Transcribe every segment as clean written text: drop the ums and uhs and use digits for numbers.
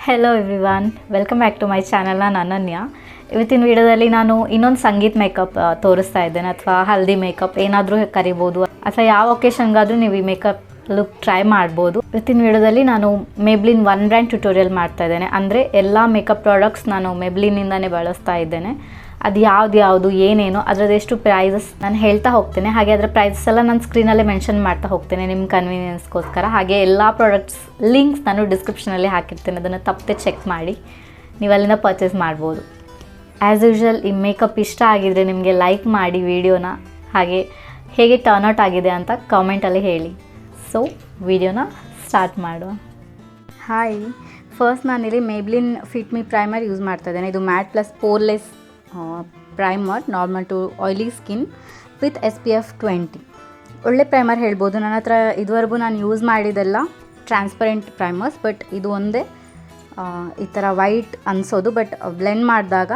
Hello everyone, welcome back to my channel. ನಾನು ಅನನ್ಯ. ಇವತ್ತಿನ ವಿಡಿಯೋದಲ್ಲಿ ನಾನು ಇನ್ನೊಂದು ಸಂಗೀತ್ ಮೇಕಪ್ ತೋರಿಸ್ತಾ ಇದ್ದೇನೆ, ಅಥವಾ ಹಲ್ದಿ ಮೇಕಪ್ ಏನಾದರೂ ಕರಿಬೋದು, ಅಥವಾ ಯಾವ ಒಕೇಶನ್ಗಾದರೂ ನೀವು ಈ ಮೇಕಪ್ ಲುಕ್ ಟ್ರೈ ಮಾಡ್ಬೋದು. ಇವತ್ತಿನ ವಿಡಿಯೋದಲ್ಲಿ ನಾನು ಮೇಬ್ಲಿನ್ ಒನ್ ಬ್ರ್ಯಾಂಡ್ ಟ್ಯುಟೋರಿಯಲ್ ಮಾಡ್ತಾ ಇದ್ದೇನೆ. ಅಂದರೆ ಎಲ್ಲ ಮೇಕಪ್ ಪ್ರಾಡಕ್ಟ್ಸ್ ನಾನು ಮೇಬ್ಲಿನಿಂದನೇ ಬಳಸ್ತಾ ಇದ್ದೇನೆ. ಅದು ಯಾವುದು ಏನೇನು ಅದರದ್ದು ಎಷ್ಟು ಪ್ರೈಸಸ್ ನಾನು ಹೇಳ್ತಾ ಹೋಗ್ತೇನೆ. ಹಾಗೆ ಅದರ ಪ್ರೈಸಸ್ ಎಲ್ಲ ನಾನು ಸ್ಕ್ರೀನಲ್ಲೇ ಮೆನ್ಷನ್ ಮಾಡ್ತಾ ಹೋಗ್ತೇನೆ ನಿಮ್ಮ ಕನ್ವೀನಿಯನ್ಸ್ಗೋಸ್ಕರ. ಹಾಗೆ ಎಲ್ಲ ಪ್ರಾಡಕ್ಟ್ಸ್ ಲಿಂಕ್ಸ್ ನಾನು ಡಿಸ್ಕ್ರಿಪ್ಷನಲ್ಲಿ ಹಾಕಿರ್ತೇನೆ, ಅದನ್ನು ತಪ್ಪದೆ ಚೆಕ್ ಮಾಡಿ ನೀವು ಅಲ್ಲಿಂದ ಪರ್ಚೇಸ್ ಮಾಡ್ಬೋದು. ಆ್ಯಸ್ ಯೂಶ್ವಲ್ ಈ ಮೇಕಪ್ ಇಷ್ಟ ಆಗಿದರೆ ನಿಮಗೆ ಲೈಕ್ ಮಾಡಿ ವಿಡಿಯೋನ, ಹಾಗೆ ಹೇಗೆ ಟರ್ನ್ಔಟ್ ಆಗಿದೆ ಅಂತ ಕಾಮೆಂಟಲ್ಲಿ ಹೇಳಿ. ಸೊ ವಿಡಿಯೋನ ಸ್ಟಾರ್ಟ್ ಮಾಡುವ. ಹಾಯ್, ಫಸ್ಟ್ ನಾನಿಲ್ಲಿ Maybelline fit me primer use ಮಾಡ್ತಾ ಇದ್ದೇನೆ. ಇದು matte+poreless primer, normal to oily skin with SPF 20. ಒಳ್ಳೆ ಪ್ರೈಮರ್ ಹೇಳ್ಬೋದು. ನನ್ನ ಹತ್ರ ಇದುವರೆಗೂ ನಾನು ಯೂಸ್ ಮಾಡಿದ್ದೆಲ್ಲ ಟ್ರಾನ್ಸ್ಪರೆಂಟ್ ಪ್ರೈಮರ್ಸ್, ಬಟ್ ಇದು ಒಂದೇ ಈ ಥರ ವೈಟ್ ಅನಿಸೋದು, ಬಟ್ ಬ್ಲೆಂಡ್ ಮಾಡಿದಾಗ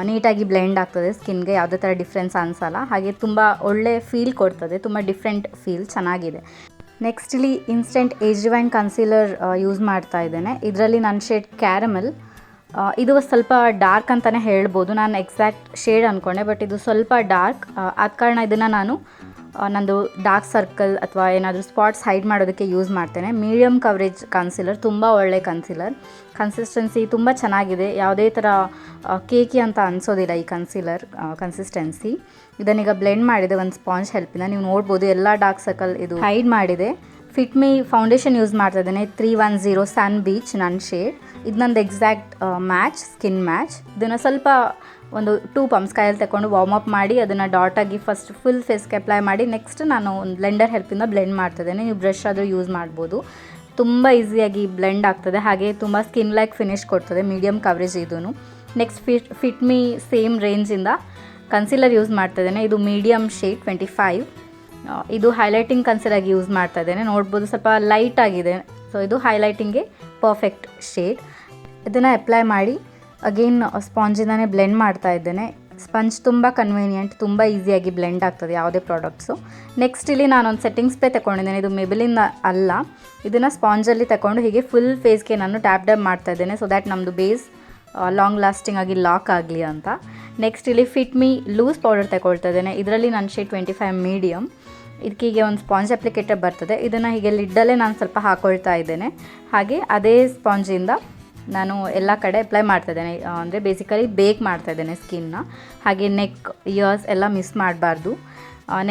ನೀಟಾಗಿ ಬ್ಲೆಂಡ್ ಆಗ್ತದೆ ಸ್ಕಿನ್ಗೆ, ಯಾವುದೇ ಥರ ಡಿಫ್ರೆನ್ಸ್ ಅನಿಸಲ್ಲ. ಹಾಗೆ ತುಂಬ ಒಳ್ಳೆ ಫೀಲ್ ಕೊಡ್ತದೆ, ತುಂಬ ಡಿಫ್ರೆಂಟ್ ಫೀಲ್, ಚೆನ್ನಾಗಿದೆ. ನೆಕ್ಸ್ಟ್ ಇಲ್ಲಿ instant age rewind concealer use ಮಾಡ್ತಾ ಇದ್ದೇನೆ. ಇದರಲ್ಲಿ ನನ್ನ ಶೇಡ್ ಕ್ಯಾರಮಲ್. ಇದು ಸ್ವಲ್ಪ ಡಾರ್ಕ್ ಅಂತಲೇ ಹೇಳ್ಬೋದು. ನಾನು ಎಕ್ಸಾಕ್ಟ್ ಶೇಡ್ ಅಂದ್ಕೊಂಡೆ, ಬಟ್ ಇದು ಸ್ವಲ್ಪ ಡಾರ್ಕ್. ಆದ ಕಾರಣ ಇದನ್ನು ನಾನು ನಂದು ಡಾರ್ಕ್ ಸರ್ಕಲ್ ಅಥವಾ ಏನಾದರೂ ಸ್ಪಾಟ್ಸ್ ಹೈಡ್ ಮಾಡೋದಕ್ಕೆ ಯೂಸ್ ಮಾಡ್ತೇನೆ. ಮೀಡಿಯಮ್ ಕವರೇಜ್ ಕನ್ಸೀಲರ್, ತುಂಬ ಒಳ್ಳೆ ಕನ್ಸೀಲರ್. ಕನ್ಸಿಸ್ಟೆನ್ಸಿ ತುಂಬ ಚೆನ್ನಾಗಿದೆ, ಯಾವುದೇ ಥರ ಕೇಕಿ ಅಂತ ಅನಿಸೋದಿಲ್ಲ ಈ ಕನ್ಸೀಲರ್ ಕನ್ಸಿಸ್ಟೆನ್ಸಿ. ಇದನ್ನೀಗ ಬ್ಲೆಂಡ್ ಮಾಡಿದೆ ಒಂದು ಸ್ಪಾಂಜ್ ಹೆಲ್ಪಿಂದ. ನೀವು ನೋಡ್ಬೋದು ಎಲ್ಲ ಡಾರ್ಕ್ ಸರ್ಕಲ್ ಇದು ಹೈಡ್ ಮಾಡಿದೆ. ಫಿಟ್ ಮಿ ಫೌಂಡೇಶನ್ ಯೂಸ್ ಮಾಡ್ತಾ ಇದ್ದೇನೆ, 310 ಸನ್ ಬೀಚ್ ನನ್ನ ಶೇಡ್. ಇದು ನಂದು ಎಕ್ಸಾಕ್ಟ್ ಮ್ಯಾಚ್, ಸ್ಕಿನ್ ಮ್ಯಾಚ್. ಇದನ್ನು ಸ್ವಲ್ಪ ಒಂದು 2 ಪಂಪ್ಸ್ ಕೈಯಲ್ಲಿ ತಗೊಂಡು ವಾರ್ಮ್ ಅಪ್ ಮಾಡಿ ಅದನ್ನು ಡಾಟಾಗಿ ಫಸ್ಟ್ ಫುಲ್ ಫೇಸ್ಗೆ ಅಪ್ಲೈ ಮಾಡಿ, ನೆಕ್ಸ್ಟ್ ನಾನು ಒಂದು ಬ್ಲೆಂಡರ್ ಹೆಲ್ಪಿಂದ ಬ್ಲೆಂಡ್ ಮಾಡ್ತಿದ್ದೇನೆ. ನೀವು ಬ್ರಷ್ ಆದರೂ ಯೂಸ್ ಮಾಡ್ಬೋದು. ತುಂಬ ಈಸಿಯಾಗಿ ಬ್ಲೆಂಡ್ ಆಗ್ತದೆ, ಹಾಗೆ ತುಂಬ ಸ್ಕಿನ್ ಲೈಕ್ ಫಿನಿಶ್ ಕೊಡ್ತದೆ. ಮೀಡಿಯಮ್ ಕವರೇಜ್ ಇದೂ. ನೆಕ್ಸ್ಟ್ ಫಿಟ್ ಮಿ ಸೇಮ್ ರೇಂಜಿಂದ ಕನ್ಸೀಲರ್ ಯೂಸ್ ಮಾಡ್ತಿದ್ದೇನೆ. ಇದು ಮೀಡಿಯಮ್ ಶೇಡ್ 25. ಇದು ಹೈಲೈಟಿಂಗ್ ಕನ್ಸೀಲರ್ ಯೂಸ್ ಮಾಡ್ತಾ ಇದ್ದೇನೆ. ನೋಡ್ಬೋದು ಸ್ವಲ್ಪ ಲೈಟ್ ಆಗಿದೆ, ಸೊ ಇದು ಹೈಲೈಟಿಂಗ್ಗೆ ಪರ್ಫೆಕ್ಟ್ ಶೇಡ್. ಇದನ್ನು ಅಪ್ಲೈ ಮಾಡಿ ಅಗೇನ್ ಸ್ಪಾಂಜಿಂದಾನೇ ಬ್ಲೆಂಡ್ ಮಾಡ್ತಾ ಇದ್ದೇನೆ. ಸ್ಪಂಜ್ ತುಂಬ ಕನ್ವೀನಿಯೆಂಟ್, ತುಂಬ ಈಸಿಯಾಗಿ ಬ್ಲೆಂಡ್ ಆಗ್ತದೆ ಯಾವುದೇ ಪ್ರಾಡಕ್ಟ್ಸು. ನೆಕ್ಸ್ಟ್ ಇಲ್ಲಿ ನಾನೊಂದು ಸೆಟ್ಟಿಂಗ್ ಸ್ಪ್ರೇ ತಗೊಂಡಿದ್ದೇನೆ. ಇದು ಮೆಬಿಲಿನ್ ಅಲ್ಲ, ಇದನ್ನು ಸ್ಪಾಂಜಲ್ಲಿ ತಗೊಂಡು ಹೀಗೆ ಫುಲ್ ಫೇಸ್ಗೆ ನಾನು ಟ್ಯಾಪ್ ಮಾಡ್ತಾ ಇದ್ದೇನೆ, ಸೊ ದ್ಯಾಟ್ ನಮ್ಮದು ಬೇಸ್ ಲಾಂಗ್ ಲಾಸ್ಟಿಂಗ್ ಆಗಿ ಲಾಕ್ ಆಗಲಿ ಅಂತ. ನೆಕ್ಸ್ಟ್ ಇಲ್ಲಿ ಫಿಟ್ ಮಿ ಲೂಸ್ ಪೌಡರ್ ತಗೊಳ್ತಾ ಇದ್ದೇನೆ. ಇದರಲ್ಲಿ ನನ್ನ ಶೇಡ್ 25 ಮೀಡಿಯಮ್. ಇದಕ್ಕೀಗೆ ಒಂದು ಸ್ಪಾಂಜ್ ಅಪ್ಲಿಕೇಟರ್ ಬರ್ತದೆ, ಇದನ್ನು ಹೀಗೆ ಲಿಡ್ಡಲ್ಲೇ ನಾನು ಸ್ವಲ್ಪ ಹಾಕ್ಕೊಳ್ತಾ ಇದ್ದೇನೆ. ಹಾಗೆ ಅದೇ ಸ್ಪಾಂಜಿಂದ ನಾನು ಎಲ್ಲ ಕಡೆ ಅಪ್ಲೈ ಮಾಡ್ತಾ ಇದ್ದೇನೆ, ಅಂದರೆ ಬೇಸಿಕಲಿ ಬೇಕ್ ಮಾಡ್ತಾ ಇದ್ದೇನೆ ಸ್ಕಿನ್ನ. ಹಾಗೆ ನೆಕ್, ಇಯರ್ಸ್ ಎಲ್ಲ ಮಿಸ್ ಮಾಡಬಾರ್ದು.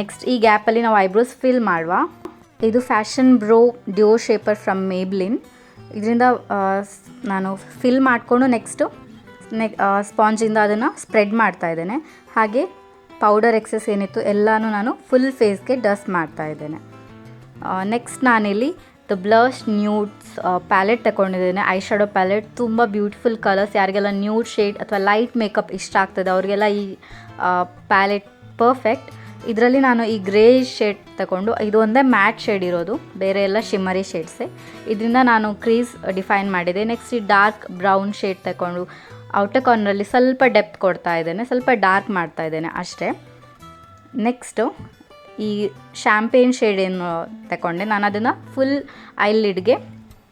ನೆಕ್ಸ್ಟ್ ಈ ಗ್ಯಾಪಲ್ಲಿ ನಾವು ಐಬ್ರೋಸ್ ಫಿಲ್ ಮಾಡುವ. ಇದು fashion bro ಡ್ಯೋ shaper from Maybelline. ಇದರಿಂದ ನಾನು ಫಿಲ್ ಮಾಡಿಕೊಂಡು ನೆಕ್ಸ್ಟು ಸ್ಪಾಂಜಿಂದ ಅದನ್ನು ಸ್ಪ್ರೆಡ್ ಮಾಡ್ತಾ ಇದ್ದೇನೆ. ಹಾಗೆ ಪೌಡರ್ ಎಕ್ಸೆಸ್ ಏನಿತ್ತು ಎಲ್ಲನೂ ನಾನು ಫುಲ್ ಫೇಸ್ಗೆ ಡಸ್ಟ್ ಮಾಡ್ತಾ ಇದ್ದೇನೆ. ನೆಕ್ಸ್ಟ್ ನಾನಿಲ್ಲಿ ದ ಬ್ಲಷ್ ನ್ಯೂಡ್ಸ್ ಪ್ಯಾಲೆಟ್ ತಗೊಂಡಿದ್ದೇನೆ, ಐಶಾಡೋ ಪ್ಯಾಲೆಟ್. ತುಂಬ ಬ್ಯೂಟಿಫುಲ್ ಕಲರ್ಸ್. ಯಾರಿಗೆಲ್ಲ ನ್ಯೂಡ್ ಶೇಡ್ ಅಥವಾ ಲೈಟ್ ಮೇಕಪ್ ಇಷ್ಟ ಆಗ್ತದೆ ಅವರಿಗೆಲ್ಲ ಈ ಪ್ಯಾಲೆಟ್ ಪರ್ಫೆಕ್ಟ್. ಇದರಲ್ಲಿ ನಾನು ಈ ಗ್ರೇ ಶೇಡ್ ತಗೊಂಡು, ಇದು ಒಂದೇ ಮ್ಯಾಟ್ ಶೇಡ್ ಇರೋದು, ಬೇರೆ ಎಲ್ಲ ಶಿಮ್ಮರಿ ಶೇಡ್ಸೇ. ಇದರಿಂದ ನಾನು ಕ್ರೀಸ್ ಡಿಫೈನ್ ಮಾಡಿದೆ. ನೆಕ್ಸ್ಟ್ ಈ ಡಾರ್ಕ್ ಬ್ರೌನ್ ಶೇಡ್ ತಗೊಂಡು ಔಟರ್ ಕಾರ್ನರಲ್ಲಿ ಸ್ವಲ್ಪ ಡೆಪ್ತ್ ಕೊಡ್ತಾ ಇದ್ದೇನೆ, ಸ್ವಲ್ಪ ಡಾರ್ಕ್ ಮಾಡ್ತಾ ಇದ್ದೇನೆ ಅಷ್ಟೇ. ನೆಕ್ಸ್ಟು ಈ ಶ್ಯಾಂಪೇನ್ ಶೇಡ್ ಏನು ತಗೊಂಡೆ ನಾನು ಅದನ್ನು ಫುಲ್ ಐಲಿಡ್ಗೆ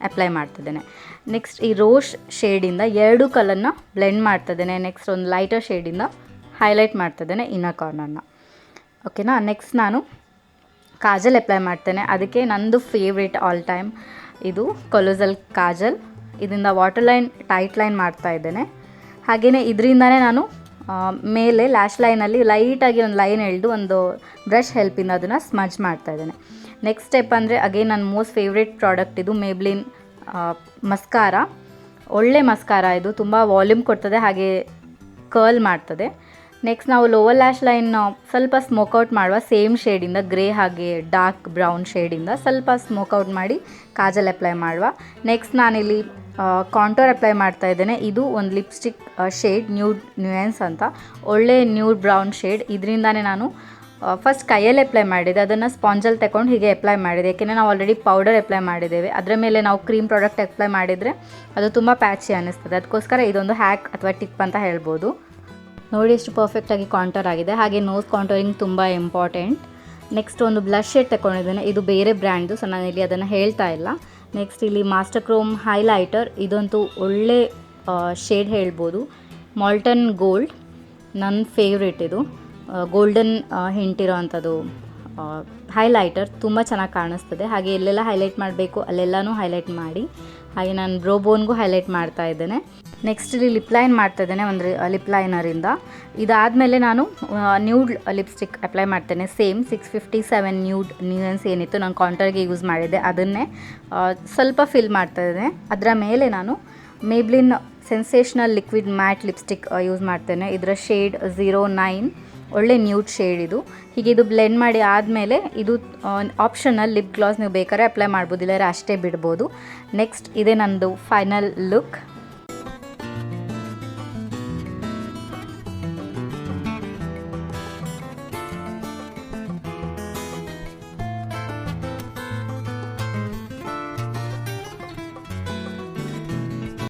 ಅಪ್ಲೈ ಮಾಡ್ತಿದ್ದೇನೆ. ನೆಕ್ಸ್ಟ್ ಈ ರೋಸ್ ಶೇಡಿಂದ 2 ಕಲರ್ನ ಬ್ಲೆಂಡ್ ಮಾಡ್ತಿದ್ದೇನೆ. ನೆಕ್ಸ್ಟ್ ಒಂದು ಲೈಟರ್ ಶೇಡಿಂದ ಹೈಲೈಟ್ ಮಾಡ್ತಿದ್ದೇನೆ ಇನ್ನರ್ ಕಾರ್ನರ್ನ. ಓಕೆನಾ. ನೆಕ್ಸ್ಟ್ ನಾನು ಕಾಜಲ್ ಅಪ್ಲೈ ಮಾಡ್ತೇನೆ. ಅದಕ್ಕೆ ನಂದು ಫೇವ್ರೇಟ್ ಆಲ್ ಟೈಮ್ ಇದು colossal ಕಾಜಲ್. ಇದರಿಂದ ವಾಟರ್ ಲೈನ್, ಟೈಟ್ ಲೈನ್ ಮಾಡ್ತಾ ಇದ್ದೇನೆ. ಹಾಗೆಯೇ ಇದರಿಂದನೇ ನಾನು ಮೇಲೆ ಲ್ಯಾಶ್ ಲೈನಲ್ಲಿ ಲೈಟಾಗಿ ಒಂದು ಲೈನ್ ಎಳೆದು ಒಂದು ಬ್ರಷ್ ಹೆಲ್ಪಿಂದ ಅದನ್ನು ಸ್ಮಜ್ ಮಾಡ್ತಾ ಇದ್ದೇನೆ. ನೆಕ್ಸ್ಟ್ ಸ್ಟೆಪ್ ಅಂದರೆ ಅಗೇನ್ ನನ್ನ ಮೋಸ್ಟ್ ಫೇವ್ರೇಟ್ ಪ್ರಾಡಕ್ಟ್ ಇದು ಮೇಬ್ಲಿನ್ ಮಸ್ಕಾರ. ಒಳ್ಳೆ ಮಸ್ಕಾರ ಇದು, ತುಂಬ ವಾಲ್ಯೂಮ್ ಕೊಡ್ತದೆ, ಹಾಗೆ ಕರ್ಲ್ ಮಾಡ್ತದೆ. ನೆಕ್ಸ್ಟ್ ನಾವು ಲೋವರ್ ಲ್ಯಾಶ್ ಲೈನ್ ಸ್ವಲ್ಪ ಸ್ಮೋಕ್ಔಟ್ ಮಾಡುವ ಸೇಮ್ ಶೇಡಿಂದ, ಗ್ರೇ ಹಾಗೆ ಡಾರ್ಕ್ ಬ್ರೌನ್ ಶೇಡಿಂದ ಸ್ವಲ್ಪ ಸ್ಮೋಕ್ಔಟ್ ಮಾಡಿ ಕಾಜಲ್ ಅಪ್ಲೈ ಮಾಡುವ. ನೆಕ್ಸ್ಟ್ ನಾನಿಲ್ಲಿ ಕಾಂಟೋರ್ ಅಪ್ಲೈ ಮಾಡ್ತಾ ಇದ್ದೇನೆ. ಇದು ಒಂದು ಲಿಪ್ಸ್ಟಿಕ್ ಶೇಡ್ ನ್ಯೂಡ್ ನ್ಯೂಯನ್ಸ್ ಅಂತ, ಒಳ್ಳೆ ನ್ಯೂಡ್ ಬ್ರೌನ್ ಶೇಡ್. ಇದರಿಂದಾನೇ ನಾನು ಫಸ್ಟ್ ಕೈಯಲ್ಲಿ ಅಪ್ಲೈ ಮಾಡಿದೆ, ಅದನ್ನು ಸ್ಪಾಂಜಲ್ಲಿ ತಗೊಂಡು ಹೀಗೆ ಅಪ್ಲೈ ಮಾಡಿದೆ. ಯಾಕೆಂದರೆ ನಾವು ಆಲ್ರೆಡಿ ಪೌಡರ್ ಅಪ್ಲೈ ಮಾಡಿದ್ದೇವೆ, ಅದರ ಮೇಲೆ ನಾವು ಕ್ರೀಮ್ ಪ್ರಾಡಕ್ಟ್ ಅಪ್ಲೈ ಮಾಡಿದರೆ ಅದು ತುಂಬ ಪ್ಯಾಚಿ ಅನ್ನಿಸ್ತದೆ. ಅದಕ್ಕೋಸ್ಕರ ಇದೊಂದು ಹ್ಯಾಕ್ ಅಥವಾ ಟಿಪ್ ಅಂತ ಹೇಳ್ಬೋದು. ನೋಡಿ ಎಷ್ಟು ಪರ್ಫೆಕ್ಟಾಗಿ ಕಾಂಟೋರ್ ಆಗಿದೆ. ಹಾಗೆ ನೋಸ್ ಕಾಂಟೋರಿಂಗ್ ತುಂಬ ಇಂಪಾರ್ಟೆಂಟ್. ನೆಕ್ಸ್ಟ್ ಒಂದು ಬ್ಲಷ್ ಶೇಡ್ ತಗೊಂಡಿದ್ದೇನೆ, ಇದು ಬೇರೆ ಬ್ರ್ಯಾಂಡ್ದು, ಸೊ ನಾನು ಇಲ್ಲಿ ಅದನ್ನು ಹೇಳ್ತಾ ಇಲ್ಲ. ನೆಕ್ಸ್ಟ್ ಇಲ್ಲಿ ಮಾಸ್ಟರ್ ಕ್ರೋಮ್ ಹೈಲೈಟರ್, ಇದಂತೂ ಒಳ್ಳೆ ಶೇಡ್ ಹೇಳ್ಬೋದು. ಮಾಲ್ಟನ್ ಗೋಲ್ಡ್ ನನ್ನ ಫೇವ್ರೇಟ್ ಇದು. ಗೋಲ್ಡನ್ ಹಿಂಟಿರೋ ಅಂಥದ್ದು ಹೈಲೈಟರ್ ತುಂಬ ಚೆನ್ನಾಗಿ ಕಾಣಿಸ್ತದೆ. ಹಾಗೆ ಎಲ್ಲೆಲ್ಲ ಹೈಲೈಟ್ ಮಾಡಬೇಕು ಅಲ್ಲೆಲ್ಲನೂ ಹೈಲೈಟ್ ಮಾಡಿ. ಹಾಗೆ ನಾನು ಬ್ರೋ ಬೋನ್ಗೂ ಹೈಲೈಟ್ ಮಾಡ್ತಾ ಇದ್ದೇನೆ. ನೆಕ್ಸ್ಟ್ ಇಲ್ಲಿ ಲಿಪ್ ಲೈನ್ ಮಾಡ್ತಾ ಇದ್ದೇನೆ ಒಂದು ಲಿಪ್ ಲೈನರಿಂದ. ಇದಾದಮೇಲೆ ನಾನು ನ್ಯೂಡ್ ಲಿಪ್ಸ್ಟಿಕ್ ಅಪ್ಲೈ ಮಾಡ್ತೇನೆ. ಸೇಮ್ 657 ನ್ಯೂಡ್ ನ್ಯೂಯನ್ಸ್ ಏನಿತ್ತು ನಾನು ಕಾಂಟರ್ಗೆ ಯೂಸ್ ಮಾಡಿದ್ದೆ, ಅದನ್ನೇ ಸ್ವಲ್ಪ ಫಿಲ್ ಮಾಡ್ತಾ ಇದ್ದೇನೆ. ಅದರ ಮೇಲೆ ನಾನು Maybelline sensational liquid mat lipstick use ಮಾಡ್ತೇನೆ. ಇದರ ಶೇಡ್ 09, ಒಳ್ಳೆ ನ್ಯೂಡ್ ಶೇಡ್ ಇದು. ಹೀಗೆ ಇದು ಬ್ಲೆಂಡ್ ಮಾಡಿ ಆದಮೇಲೆ ಇದು ಆಪ್ಷನಲ್ ಲಿಪ್ ಗ್ಲಾಸ್ ನೀವು ಬೇಕಾದ್ರೆ ಅಪ್ಲೈ ಮಾಡ್ಬೋದು, ಇಲ್ಲಾಂದರೆ ಅಷ್ಟೇ ಬಿಡ್ಬೋದು. ನೆಕ್ಸ್ಟ್ ಇದೇ ನನ್ನದು ಫೈನಲ್ ಲುಕ್.